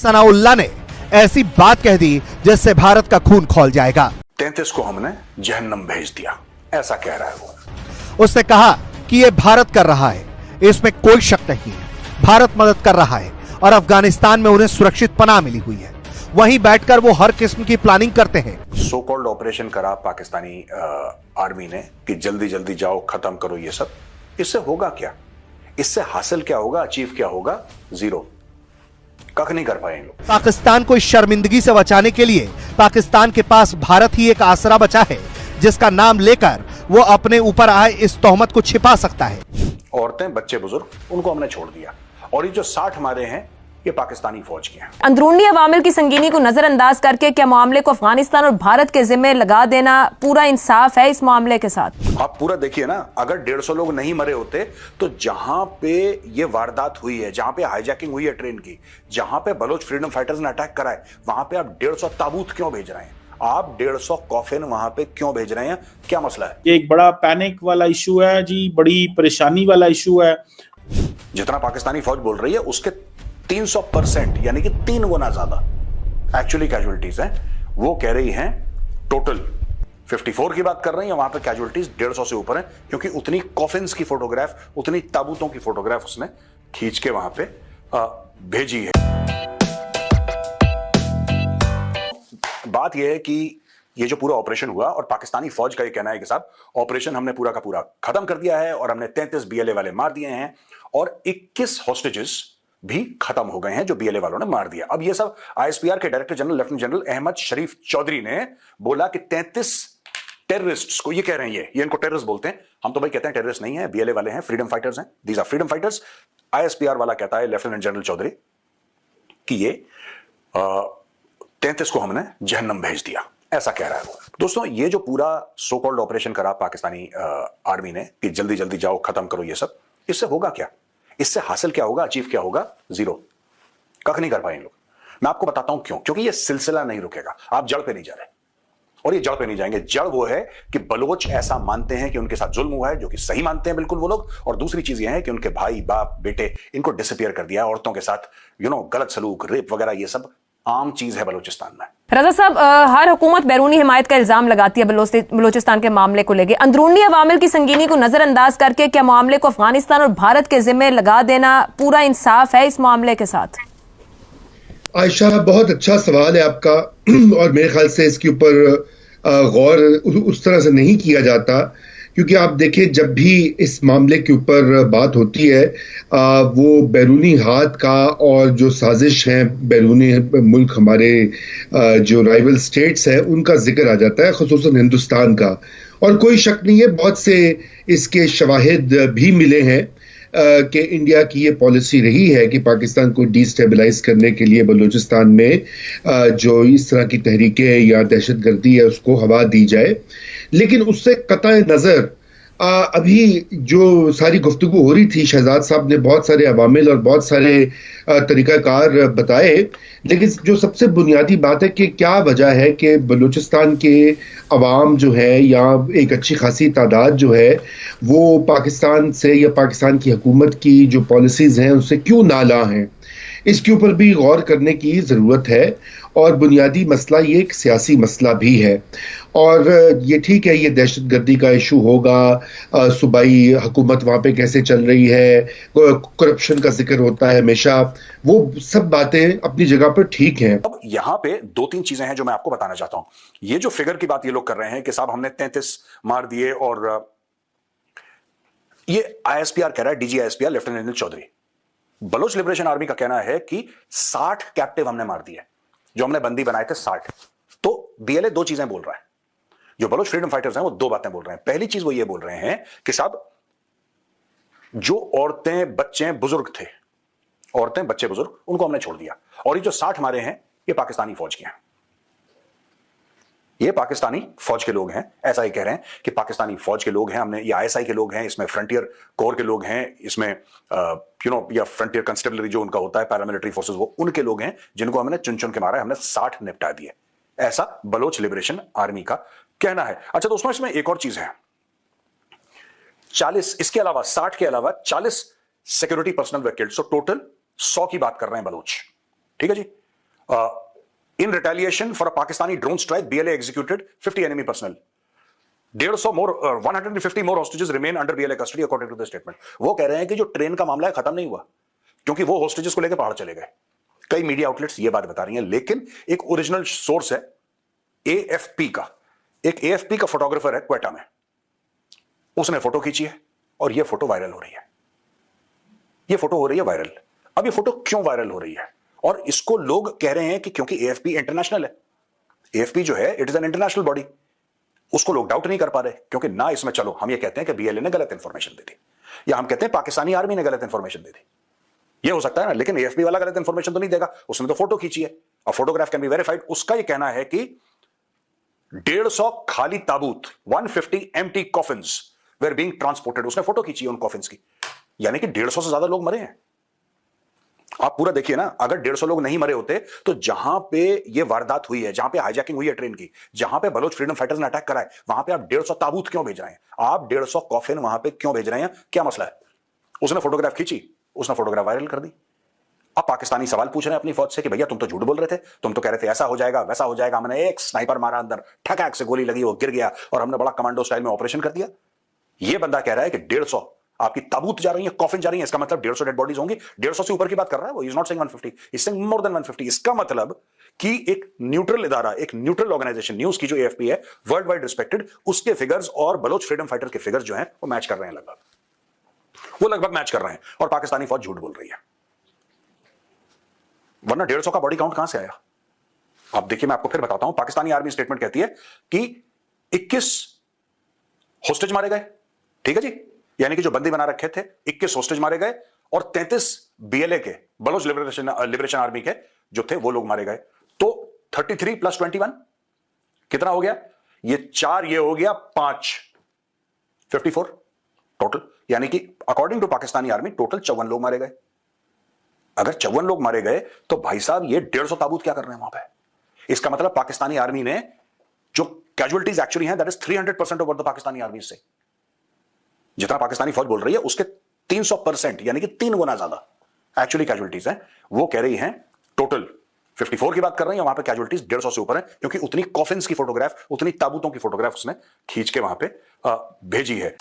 सनाउल्लाह ने ऐसी बात कह दी जिससे भारत का खून खौल जाएगा। 33 को हमने जहन्नम भेज दिया, ऐसा कह रहा है वो। उसने कहा कि यह भारत कर रहा है, इसमें कोई शक नहीं है। भारत मदद कर रहा है और अफगानिस्तान में उन्हें सुरक्षित पनाह मिली हुई है। वहीं बैठकर वो हर किस्म की प्लानिंग करते हैं। सो कॉल्ड ऑपरेशन करा पाकिस्तानी आर्मी ने कि जल्दी जल्दी जाओ, खत्म करो ये सब। इससे होगा क्या? इससे हासिल क्या होगा, अचीव क्या होगा? जीरो। कख नहीं कर पाए लोग। पाकिस्तान को इस शर्मिंदगी से बचाने के लिए पाकिस्तान के पास भारत ही एक आसरा बचा है, जिसका नाम लेकर वो अपने ऊपर आए इस तोहमत को छिपा सकता है। औरतें, बच्चे, बुजुर्ग, उनको हमने छोड़ दिया। और ये जो 60 मारे हैं, ये पाकिस्तानी फौज के हैं। अंदरूनी अवामिल की संगीनी को नजरअंदाज करके क्या मामले को अफगानिस्तान और भारत के जिम्मे लगा देना पूरा इंसाफ है इस मामले के साथ? आप पूरा देखिए ना, अगर 150 लोग नहीं मरे होते तो जहां पे ये वारदात हुई है, जहां पे हाईजैकिंग हुई है ट्रेन की, जहां पे बलोच फ्रीडम फाइटर्स ने अटैक करा है, वहां पे आप 150 ताबूत क्यों भेज रहे हैं? आप 150 कॉफिन वहां पे क्यों भेज रहे हैं? क्या मसला है? ये एक बड़ा पैनिक वाला इशू है जी, बड़ी परेशानी वाला इशू है। जितना पाकिस्तानी फौज बोल रही है उसके 300% यानी कि 3 गुना ज्यादा एक्चुअली कैजुअलिटीज हैं। वो कह रही हैं टोटल 54 की बात कर रही है, वहां पे कैजुअलिटीज 150 से ऊपर है, क्योंकि उतनी कॉफिन्स की फोटोग्राफ, उतनी ताबूतों की फोटोग्राफ उसने खींच के वहां पे भेजी है। बात यह है कि ये जो पूरा ऑपरेशन हुआ और पाकिस्तानी फौज का ये कहना है कि साहब ऑपरेशन हमने पूरा का पूरा खत्म कर दिया है और हमने 33 बीएलए वाले मार दिए हैं और 21 हॉस्टेजेस भी खत्म हो गए हैं जो बीएलए वालों ने मार दिया। अब ये सब आईएसपीआर के director general lieutenant general Ahmed Sharif Chaudhry ने बोला कि 33 टेररिस्ट्स को, ये कह रहे हैं ये इनको टेररिस्ट बोलते हैं, हम तो भाई कहते हैं टेररिस्ट नहीं है, बीएलए वाले हैं, फ्रीडम फाइटर्स हैं, these are freedom fighters. ISPR वाला कहता है, लेफ्टिनेंट जनरल चौधरी, कि ये 33 को हमने जहन्नम भेज दिया, ऐसा कह रहा है वो। दोस्तों, ये जो पूरा सो कॉल्ड ऑपरेशन करा पाकिस्तानी आर्मी ने कि जल्दी जल्दी जाओ, खत्म करो ये सब, इससे होगा क्या? इससे हासिल क्या होगा, अचीव क्या होगा? जीरो। कख नहीं कर पाए लोग। मैं आपको बताता हूं क्यों। क्योंकि ये सिलसिला नहीं रुकेगा। आप जड़ पे नहीं जा रहे और ये जड़ पे नहीं जाएंगे। जड़ वो है कि बलोच ऐसा मानते हैं कि उनके साथ जुल्म हुआ है, जो कि सही मानते हैं बिल्कुल वो लोग। और दूसरी चीज ये है कि उनके भाई, बाप, बेटे, इनको डिसअपियर कर दिया, औरतों के साथ गलत सलूक, रेप वगैरह, ये सब आम चीज है बलूचिस्तान में। रजा साहब, हर हुकूमत बैरूनी हिमायत का इल्जाम लगाती है बलूचिस्तान के मामले को लेकर। अंदरूनी अवामिल की संगीनी को नजरअंदाज करके क्या मामले को अफगानिस्तान और भारत के जिम्मे लगा देना पूरा इंसाफ है इस मामले के साथ? आयशा, बहुत अच्छा सवाल है आपका और मेरे ख्याल से इसके ऊपर गौर उस तरह से नहीं किया जाता, क्योंकि आप देखें जब भी इस मामले के ऊपर बात होती है वो बैरूनी हाथ का और जो साजिश है बैरूनी मुल्क, हमारे जो राइवल स्टेट्स हैं, उनका जिक्र आ जाता है, खुसूसन हिंदुस्तान का। और कोई शक नहीं है, बहुत से इसके शवाहिद भी मिले हैं कि इंडिया की ये पॉलिसी रही है कि पाकिस्तान को डिस्टेबलाइज करने के लिए बलूचिस्तान में जो इस तरह की तहरीकें या दहशतगर्दी है उसको हवा दी जाए। लेकिन उससे कतई नज़र अभी जो सारी गुफ्तगू हो रही थी, शहजाद साहब ने बहुत सारे अवामिल और बहुत सारे तरीक़ाकार बताए, लेकिन जो सबसे बुनियादी बात है कि क्या वजह है कि बलूचिस्तान के अवाम जो है या एक अच्छी खासी तादाद जो है वो पाकिस्तान से या पाकिस्तान की हुकूमत की जो पॉलिसीज़ हैं उससे क्यों नाला हैं। इसके ऊपर भी गौर करने की ज़रूरत है। और बुनियादी मसला ये एक सियासी मसला भी है। और ये ठीक है, ये दहशतगर्दी का इशू होगा, सूबाई हुकूमत वहाँ पे कैसे चल रही है, करप्शन का जिक्र होता है हमेशा, वो सब बातें अपनी जगह पर ठीक हैं। अब यहाँ पे 2-3 चीजें हैं जो मैं आपको बताना चाहता हूँ। ये जो फिगर की बात ये लोग कर रहे हैं कि साहब हमने 33 मार दिए, और ये आईएसपीआर कह रहा है, DG ISPR lieutenant general Chaudhry. Baloch liberation army का कहना है कि 60 कैप्टिव हमने मार दिए, जो हमने बंदी बनाए थे 60। तो बीएलए 2 चीजें बोल रहा है, जो बलोच फ्रीडम फाइटर्स हैं वो 2 बातें बोल रहे हैं। पहली चीज वो ये बोल रहे हैं कि साहब जो औरतें, बच्चे, बुजुर्ग थे, औरतें, बच्चे, बुजुर्ग, उनको हमने छोड़ दिया, और ये जो 60 मारे हैं ये पाकिस्तानी फौज के हैं, ये पाकिस्तानी फौज के लोग हैं। ऐसा ही कह रहे हैं कि पाकिस्तानी फौज के लोग हैं, हमने, ये आईएसआई के लोग हैं, इसमें फ्रंटियर कोर के लोग हैं, इसमें या फ्रंटियर कंस्टेबलरी जो उनका होता है, पैरामिलिट्री फोर्सेस, वो उनके लोग हैं जिनको हमने चुन चुन के मारा है, हमने 60 निपटा दिए। ऐसा बलोच लिबरेशन आर्मी का कहना है। अच्छा दोस्तों, इसमें एक और चीज है, 40 इसके अलावा, 60 के अलावा 40 security personal way killed, so total 100 की बात कर रहे हैं बलोच। ठीक है जी, In retaliation for a Pakistani drone strike, BLA executed 50 enemy personnel. 150 more hostages remain under BLA custody according to the statement. वो कह रहे हैं कि जो ट्रेन का मामला है खत्म नहीं हुआ, क्योंकि वो होस्टेजेस को लेकर पहाड़ चले गए। कई मीडिया आउटलेट्स ये बात बता रही हैं, लेकिन एक ओरिजिनल सोर्स है AFP का, एक AFP का फोटोग्राफर है क्वेटा में, उसने फोटो खींची है और ये फोटो वायरल हो रही है। ये फोटो हो रही है वायरल। अब ये फोटो क्यों वायरल हो रही है? और इसको लोग कह रहे हैं कि क्योंकि AFP इंटरनेशनल है। AFP जो है it is an international body, उसको लोग डाउट नहीं कर पा रहे, क्योंकि ना इसमें चलो हम ये कहते हैं कि BLA ने गलत इंफॉर्मेशन दी थी, या हम कहते हैं पाकिस्तानी आर्मी ने गलत इंफॉर्मेशन दी थी, ये हो सकता है ना, लेकिन AFP वाला गलत इंफॉर्मेशन तो नहीं देगा, उसने तो फोटो खींची है और फोटोग्राफ कैन बी वेरीफाइड। उसका ये कहना है कि 150 खाली ताबूत, 150 empty coffins were being transported, उसने फोटो खींची है उन कॉफिन्स की, यानी कि 150 से ज्यादा लोग मरे हैं। आप पूरा देखिए ना, अगर 150 लोग नहीं मरे होते तो जहां पे ये वारदात हुई है, जहां पे हाईजैकिंग हुई है ट्रेन की, जहां पे बलोच फ्रीडम फाइटर्स ने अटैक करा है, वहां पे आप 150 ताबूत क्यों भेज रहे हैं? आप 150 कॉफिन वहां पे क्यों भेज रहे हैं? क्या मसला है? उसने फोटोग्राफ खींची, उसने फोटोग्राफ वायरल कर दी। अब पाकिस्तानी सवाल पूछ रहे हैं अपनी फौज से कि भैया तुम तो झूठ बोल रहे थे, तुम तो कह रहे थे ऐसा हो जाएगा वैसा हो जाएगा, हमने एक स्नाइपर मारा अंदर, ठकाक से गोली लगी, वो गिर गया और हमने बड़ा कमांडो स्टाइल में ऑपरेशन कर दिया। ये बंदा कह रहा है कि 150 आपकी ताबूत जा रही है, कॉफिन जा रही है, इसका मतलब 150 डेड बॉडीज होंगी। 150 से ऊपर की बात कर रहा है वो, is not saying 150, is saying more than 150। इसका मतलब कि एक न्यूट्रल इदारा, एक न्यूट्रल ऑर्गेनाइजेशन, न्यूज की जो AFP है, वर्ल्ड वाइड रिस्पेक्टेड, उसके फिगर्स और बलोच फ्रीडम फाइटर के फिगर्स जो हैं वो मैच कर रहे हैं, वो लगभग मैच कर रहे हैं, और पाकिस्तानी फौज झूठ बोल रही है। वरना 150 का बॉडी काउंट कहां से आया? आप देखिए, मैं आपको फिर बताता हूं। पाकिस्तानी आर्मी स्टेटमेंट कहती है कि 21 होस्टेज मारे गए, ठीक है जी, यानी कि जो बंदी बना रखे थे 21 होस्टेज मारे गए, और 33 BLA के, बलोच लिबरेशन आर्मी के जो थे वो लोग मारे गए। तो 33 + 21 कितना हो गया? ये 4, ये हो गया 5, 54 टोटल, यानी कि according to Pakistani army total 54 लोग मारे गए। अगर 54 लोग मारे गए तो भाई साहब ये 150 ताबूत क्या कर रहे हैं वहां पे? इसका मतलब पाकिस्तानी आर्मी ने जो कैजुअलिटीज एक्चुअली हैं, that is 300% over the Pakistani army से, जितना पाकिस्तानी फौज बोल रही है उसके 300%, यानी कि 3 गुना ज्यादा एक्चुअली कैजुअलिटीज हैं। वो कह रही हैं टोटल 54 की बात कर रही है, वहां पे कैजुअलिटीज 150 से ऊपर है, क्योंकि उतनी कॉफिन्स की फोटोग्राफ, उतनी ताबूतों की फोटोग्राफ उसने खींच के वहां पे भेजी है।